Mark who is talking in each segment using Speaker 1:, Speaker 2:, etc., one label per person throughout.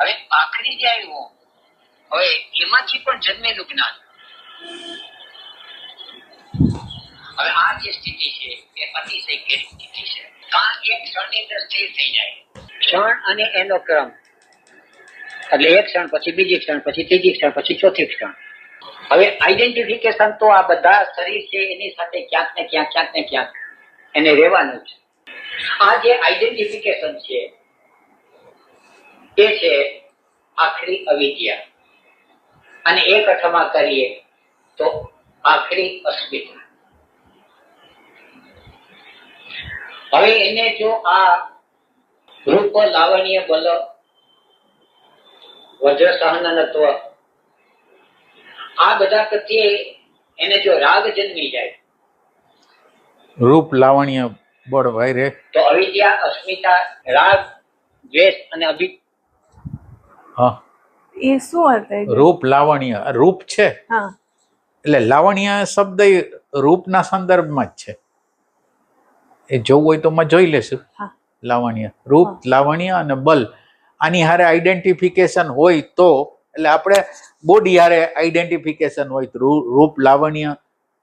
Speaker 1: હવે આખરી જે આવ્યું, હવે એમાંથી પણ જન્મેલું જ્ઞાન. હવે આ જે સ્થિતિ છે એ અતિશય કેરી સ્થિતિ છે. કારણ એક ક્ષણની અંદર સ્થિર થઈ જાય. ક્ષણ અને એનો ક્રમ, એટલે એક ક્ષણ પછી બીજી ક્ષણ પછી ત્રીજી ક્ષણ પછી ચોથી ક્ષણ. હવે આઈડેન્ટિફિકેશન તો આ બધા શરીર છે એની સાથે ક્યાંક ને ક્યાંક એને રહેવાનું છે. આ જે આઈડેન્ટિફિકેશન છે એ છે આખરી અવિદ્યા, અને એક અઠમાં કરીએ તો આખરી અસ્મિતા. હવે એને જો આ રૂપ લાવણ્ય બલ વજ્ર સહનત્વ આ બધા પ્રત્યે એને જો રાગ જન્મી જાય,
Speaker 2: રૂપ લાવણ્ય બળ વાયરે,
Speaker 1: તો અવિદ્યા, અસ્મિતા, રાગ, દ્વેષ અને
Speaker 2: હા
Speaker 3: એ શું હશે?
Speaker 2: રૂપ લાવણ્ય, રૂપ છે એટલે લાવણ્ય શબ્દ રૂપના સંદર્ભમાં જ છે. એ જોવું હોય તો જોઈ લેશું. લાવણ્ય, રૂપ, લાવણ્ય અને બલ, આની હારે આઈડેન્ટિફિકેશન હોય તો, એટલે આપણે બોડી હારે આઈડેન્ટિફિકેશન હોય તો રૂપ, લાવણ્ય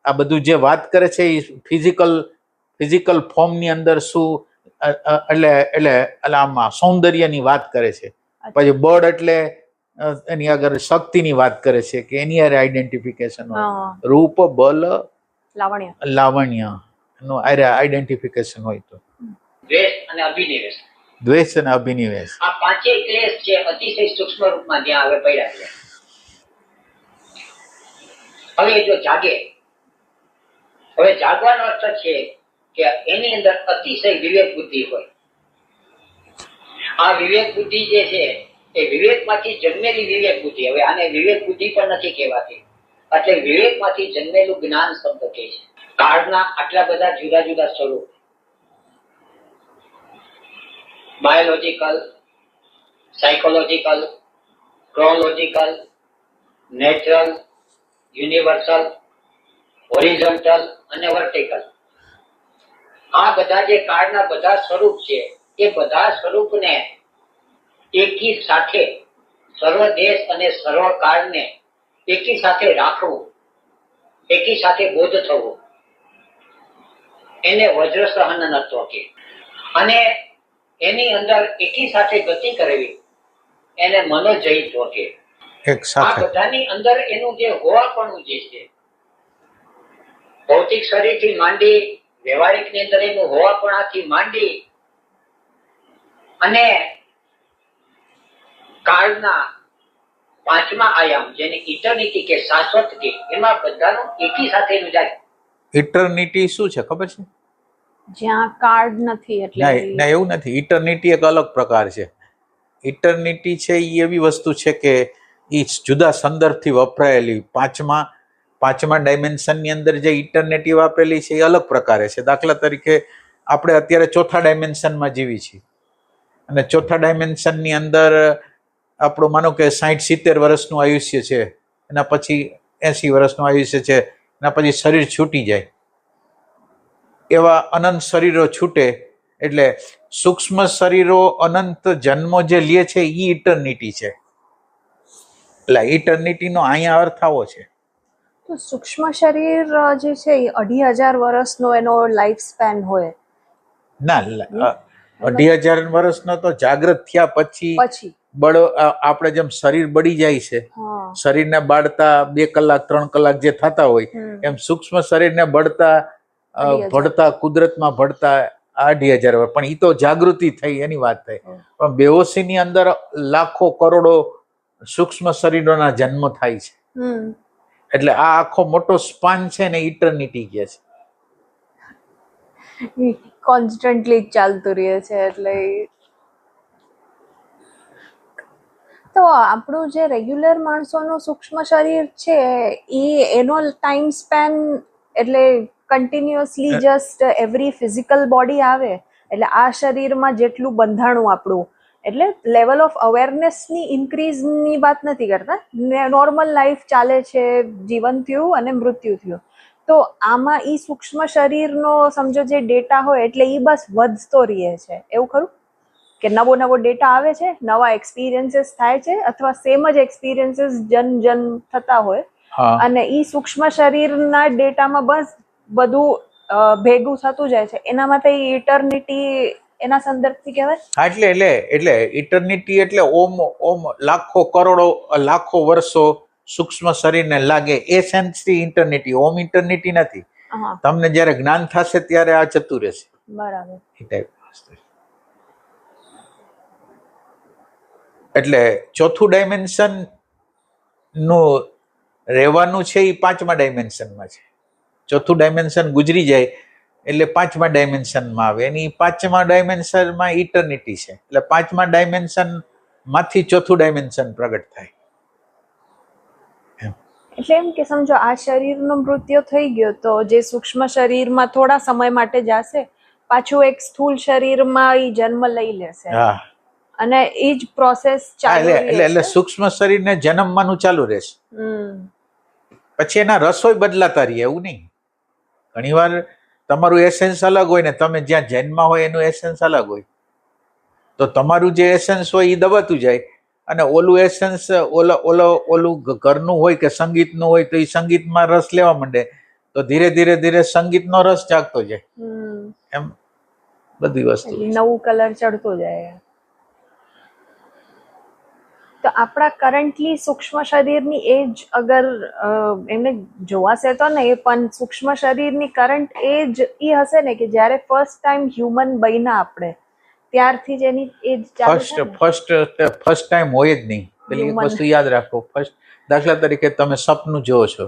Speaker 2: આ બધું જે વાત કરે છે એ ફિઝિકલ ફોર્મની અંદર શું, એટલે આમાં સૌંદર્યની વાત કરે છે. પછી બળ એટલે એની આગળ શક્તિની વાત કરે છે કે એની હારે આઈડેન્ટિફિકેશન હોય. રૂપ, બલ, લાવણ્ય નો આઈડેન્ટિફિકેશન હોય તો
Speaker 1: દ્વેષ અને અભિનિવેશ.
Speaker 2: દ્વેષ અને અભિનિવેશ
Speaker 1: આ પાંચેય ક્લેશ છે અતિશય સૂક્ષ્મ રૂપમાં જ્યાં આવે પડ્યા છે. હવે જો જાગે, હવે જાગવાનો અર્થ છે કે એની અંદર અતિશય વિવેક બુદ્ધિ હોય. આ વિવેક બુદ્ધિ જે છે એ વિવેકમાંથી જન્મેલી વિવેક બુદ્ધિ. હવે આને વિવેક બુદ્ધિ પણ નથી કહેવાતી, એટલે વિવેકમાંથી જન્મેલું જ્ઞાન શબ્દ કહે છે. કાળના આટલા બધા જુદા જુદા સ્વરૂપ, biological, psychological, chronological, natural, universal, horizontal અને વર્ટિકલ. આ બધા જે કાળના બધા સ્વરૂપ છે એ બધા સ્વરૂપને એકી સાથે, સર્વ દેશ અને સર્વ કાળને એકી સાથે રાખવું, એકી સાથે બોધ થવું, એને વજ્ર સહનત્વ કહે. અને એની અંદર એકી સાથે ગતિ કરવી એને મનોજયત્વ કહે. આ બધાની અંદર એનું જે હોવાપણું જે છે, ભૌતિક શરીરથી માંડી વ્યવહારિક ની અંદર એનું હોવાપણાથી માંડી અને કાળના પાંચમા આયામ જેને ઇટર્નિટી કે શાશ્વત કે, એમાં બધાનું એકી સાથેનું જાય.
Speaker 2: ઇટર્નિટી શું છે ખબર છે?
Speaker 3: જ્યાં કાર્ડ નથી. એટલે
Speaker 2: ના, એવું નથી. ઇટર્નિટી એક અલગ પ્રકાર છે. ઇટર્નિટી છે એ એવી વસ્તુ છે કે એ જુદા સંદર્ભથી વપરાયેલી પાંચમા ડાયમેન્શનની અંદર જે ઇટર્નિટી વાપરેલી છે એ અલગ પ્રકારે છે. દાખલા તરીકે આપણે અત્યારે ચોથા ડાયમેન્શનમાં જીવી છીએ, અને ચોથા ડાયમેન્શનની અંદર આપણું માનો કે 60-70 વર્ષનું આયુષ્ય છે, એના પછી 80 વર્ષનું આયુષ્ય છે, એના પછી શરીર છૂટી જાય. એવા અનંત શરીરો છૂટે એટલે સૂક્ષ્મ શરીરો અનંત જન્મો જે લે છે એ ઇટર્નિટી છે. એટલે ઇટર્નિટીનો અહીંયા અર્થ આવો છે.
Speaker 3: તો સૂક્ષ્મ શરીર જે છે એ 25,000 વર્ષનો એનો લાઈફ સ્પેન હોય?
Speaker 2: ના, 25,000 વર્ષનો તો જાગૃત થયા પછી બળ, આપણે જેમ શરીર બળી જાય છે, શરીરને બાળતા 2 કલાક 3 કલાક જે થતા હોય, એમ સૂક્ષ્મ શરીરને ભળતા કુદરતમાં ભળતા 2,500 વર્ષ. પણ એ તો જાગૃતિ થઈ એની વાત થઈ. પણ બેહોશીની અંદર લાખો કરોડો સૂક્ષ્મ શરીરોના જન્મ થાય છે. એટલે આ આખો મોટો સ્પાન છે ને ઇટર્નિટી કહે છે.
Speaker 3: કોન્સ્ટન્ટલી ચાલતું રહે છે. એટલે તો આપણું જે રેગ્યુલર માણસોનું સૂક્ષ્મ શરીર છે એનો ટાઈમ સ્પેન એટલે continuously just every physical body આવે એટલે આ શરીરમાં જેટલું બંધાણું આપણું, એટલે લેવલ ઓફ અવેરનેસની ઇન્ક્રીઝની વાત નથી કરતા. નોર્મલ લાઈફ ચાલે છે, જીવન થયું અને મૃત્યુ થયું. તો આમાં ઈ સૂક્ષ્મ શરીરનો સમજો જે ડેટા હોય એટલે ઈ બસ વધતો રહે છે, એવું ખરું? કે નવો નવો ડેટા આવે છે, નવા એક્સપિરિયન્સીસ થાય છે, અથવા સેમ જ એક્સપિરિયન્સીસ જન થતા હોય,
Speaker 2: હા
Speaker 3: અને ઈ સૂક્ષ્મ શરીરના ડેટામાં બસ બધું ભેગું થતું જાય છે, એના માટે ઇટર્નિટી એના સંદર્ભથી કહેવાય.
Speaker 2: હા એટલે ઇટર્નિટી એટલે ઓમ લાખો કરોડો લાખો વર્ષો સૂક્ષ્મ શરીરને લાગે એ સેન્સથી ઇટર્નિટી. ઓમ ઇટર્નિટી નથી.
Speaker 3: હા,
Speaker 2: તમને જ્યારે જ્ઞાન થશે ત્યારે આ જતું રહેશે
Speaker 3: બરાબર.
Speaker 2: એ ટાઈપ વસ્તુ. એટલે ચોથું ડાયમેન્શન નું રહેવાનું છે એ પાંચમા ડાયમેન્શનમાં છે. ચોથું ડાયમેન્શન ગુજરી જાય એટલે પાંચમા ડાયમેન્શનમાં આવે. એની પાંચમા ડાયમેન્શનમાં ઇટર્નિટી છે. એટલે પાંચમા ડાયમેન્શન માંથી ચોથું ડાયમેન્શન પ્રગટ થાય.
Speaker 3: એટલે એમ કે સમજો આ શરીરનો મૃત્યુ થઈ ગયો તો જે સૂક્ષ્મ શરીરમાં થોડા સમય માટે જશે, પાછું એક સ્થૂળ શરીરમાં ઈ જન્મ લઈ લેશે,
Speaker 2: હા
Speaker 3: અને ઈ જ પ્રોસેસ ચાલુ
Speaker 2: એટલે સૂક્ષ્મ શરીરને જન્મવાનું ચાલુ રહેશે. પછી એના રસોઈ બદલાતા રહીએ એવું નહીં. ઘણીવાર તમારું એસેન્સ અલગ હોય ને તમે જ્યાં જન્મમાં હોય એનું એસેન્સ અલગ હોય, તો તમારું જે એસેન્સ હોય એ દબાતું જાય, અને ઓલું એસેન્સ ઓલું ઘરનું હોય કે સંગીતનું હોય તો એ સંગીતમાં રસ લેવા માંડે, તો ધીરે ધીરે ધીરે સંગીતનો રસ જાગતો જાય. એમ બધી વસ્તુ
Speaker 3: નવું કલર ચડતો જાય. તો આપણા કરન્ટલી સૂક્ષ્મ શરીરની એજ અગર એમને જોવાશે તો ને, એ પણ સૂક્ષ્મ શરીરની કરંટ એજ ઈ હશે ને કે જ્યારે ફર્સ્ટ ટાઈમ હ્યુમન બન્યા આપણે ત્યારથી જ એની એજ ચાલુ થાય ને?
Speaker 2: ફર્સ્ટ ટાઈમ હોય જ નહીં. પેલી એક વસ્તુ યાદ રાખો. ફર્સ્ટ દાખલા તરીકે તમે સપનું જોવો છો,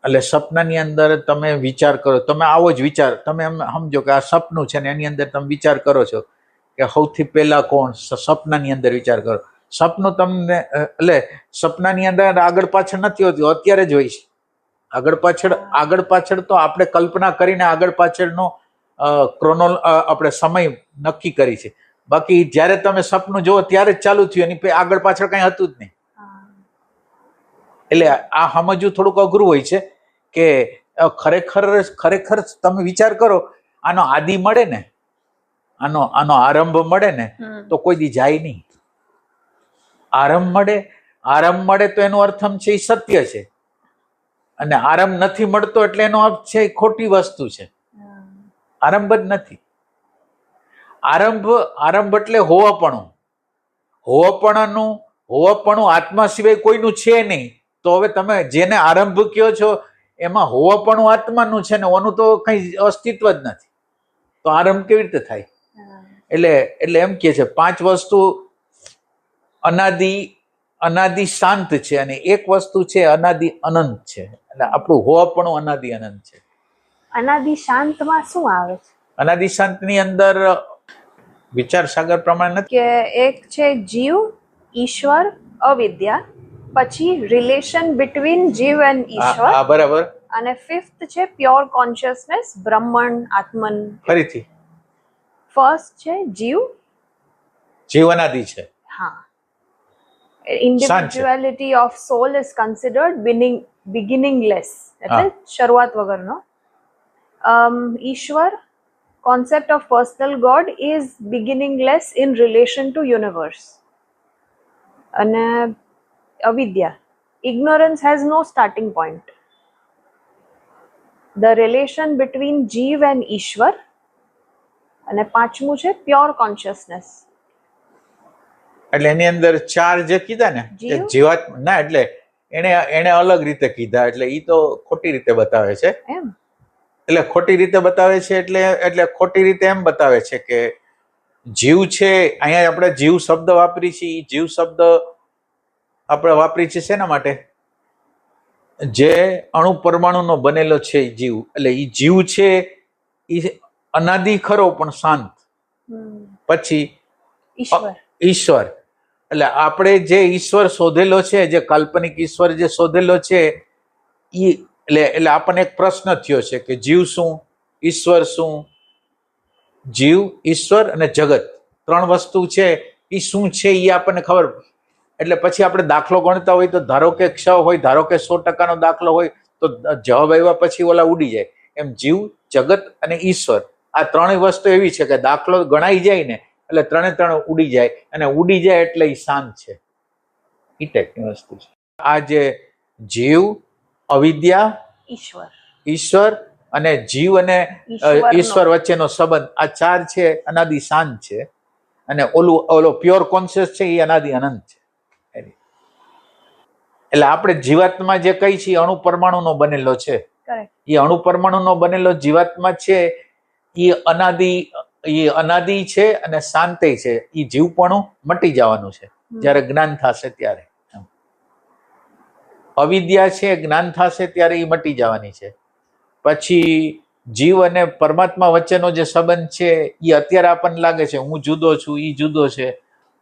Speaker 2: એટલે સપનાની અંદર તમે વિચાર કરો, તમે આવો જ વિચાર, તમે એમ સમજો કે આ સપનું છે ને એની અંદર તમે વિચાર કરો છો કે સૌથી પહેલા કોણ, સપનાની અંદર વિચાર કરો. સપનું તમને એટલે સપનાની અંદર આગળ પાછળ નથી હોતું, અત્યારે જ હોય છે. આગળ પાછળ તો આપણે કલ્પના કરીને આગળ પાછળનો આપણે સમય નક્કી કરી છે. બાકી જ્યારે તમે સપનું જોવો ત્યારે જ ચાલુ થયું, એની આગળ પાછળ કઈ હતું જ નહીં. એટલે આ સમજવું થોડુંક અઘરું હોય છે કે ખરેખર તમે વિચાર કરો, આનો આદિ મળે ને, આનો આરંભ મળે ને તો કોઈ દી જાય નહીં. આરંભ મળે તો એનો અર્થ છે એ સત્ય છે, અને આરંભ નથી મળતો એટલે એનો અર્થ છે એ ખોટી વસ્તુ છે. આરંભ જ નથી. આરંભ એટલે હોવાપણું આત્મા સિવાય કોઈનું છે નહીં. તો હવે તમે જેને આરંભ કહો છો એમાં હોવાપણું આત્માનું છે ને ઓનું તો કઈ અસ્તિત્વ જ નથી, તો આરંભ કેવી રીતે થાય? એટલે એમ કે છે પાંચ વસ્તુ અનાદિ શાંત છે, અને એક વસ્તુ છે અનાદિ અનંત છે. એટલે આપણું હોવાપણું અનાદિ અનંત છે.
Speaker 3: અનાદિ શાંતમાં શું આવે છે?
Speaker 2: અનાદિ શાંતની અંદર વિચાર સાગર પ્રમાણે નથી
Speaker 3: કે એક છે જીવ, ઈશ્વર, અવિદ્યા, પછી રિલેશન બિટવીન જીવ એન્ડ ઈશ્વર,
Speaker 2: બરાબર,
Speaker 3: અને ફિફ્થ છે પ્યોર કોન્શિયસનેસ, બ્રહ્મણ, આત્મન.
Speaker 2: ફરીથી
Speaker 3: ફર્સ્ટ છે જીવ
Speaker 2: અનાદિ છે.
Speaker 3: હા, individuality of soul is considered beginningless, એટલે શરૂઆત વગરનો. ઈશ્વર, concept of personal God is beginningless in relation to universe. અને અવિદ્યા, ignorance has no starting point. The relation between જીવ and ઈશ્વર, અને પાંચમું છે પ્યોર કોન્શિયસનેસ.
Speaker 2: એટલે એની અંદર ચાર જે કીધા ને જીવાત્મા ના, એટલે એને અલગ રીતે કીધા, એટલે ઈ તો ખોટી રીતે બતાવે છે. એટલે ખોટી રીતે બતાવે છે એટલે ખોટી રીતે એમ બતાવે છે કે જીવ છે, અહીંયા આપણે જીવ શબ્દ વાપરી છીએ, જીવ શબ્દ આપણે વાપરી છે શેના માટે? જે અણુ પરમાણુનો બનેલો છે જીવ, એટલે ઈ જીવ છે ઈ અનાદિ ખરો પણ શાંત. પછી ઈશ્વર, એટલે આપણે જે ઈશ્વર શોધેલો છે, જે કાલ્પનિક ઈશ્વર જે શોધેલો છે ઈ, એટલે આપણને એક પ્રશ્ન થયો છે કે જીવ શું, ઈશ્વર શું? જીવ, ઈશ્વર અને જગત ત્રણ વસ્તુ છે, એ શું છે એ આપણને ખબર. એટલે પછી આપણે દાખલો ગણતા હોય તો ધારો કે ક્ષ હોય, ધારો કે 100% દાખલો હોય તો જવાબ આવ્યા પછી ઓલા ઉડી જાય. એમ જીવ, જગત અને ઈશ્વર આ ત્રણેય વસ્તુ એવી છે કે દાખલો ગણાઈ જાય ને એટલે ત્રણે ત્રણ ઉડી જાય, અને ઉડી જાય એટલે એ શાંત છે. એ ટાઈપની વસ્તુ છે. આ જે જીવ, અવિદ્યા, ઈશ્વર અને જીવ અને ઈશ્વર વચ્ચેનો સંબંધ, આ ચાર છે અનાદિ શાંત છે. અને ઓલો પ્યોર કોન્શિયસ છે એ અનાદિ અનંત છે. એટલે આપણે જીવાત્મા જે કઈ છે અણુ પરમાણુનો બનેલો છે. એ અણુ પરમાણુનો બનેલો જીવાત્મા છે એ અનાદિ છે અને શાંતિ છે. એ જીવપણું મટી જવાનું છે જ્યારે જ્ઞાન થશે ત્યારે. અવિદ્યા છે જ્ઞાન થશે ત્યારે એ મટી જવાની છે. પછી જીવ અને પરમાત્મા વચ્ચેનો જે સંબંધ છે એ અત્યારે આપણને લાગે છે હું જુદો છું, એ જુદો છે.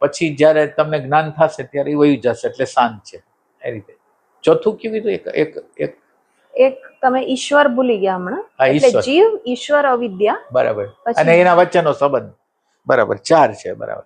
Speaker 2: પછી જ્યારે તમને જ્ઞાન થશે ત્યારે એ વયું જશે એટલે શાંત છે. એ રીતે. ચોથું કેવી રીતે
Speaker 3: એક તમે ઈશ્વર ભૂલી ગયા હમણાં. એટલે જીવ, ઈશ્વર, અવિદ્યા,
Speaker 2: બરાબર, અને એના વચ્ચેનો સંબંધ, બરાબર, ચાર છે. બરાબર.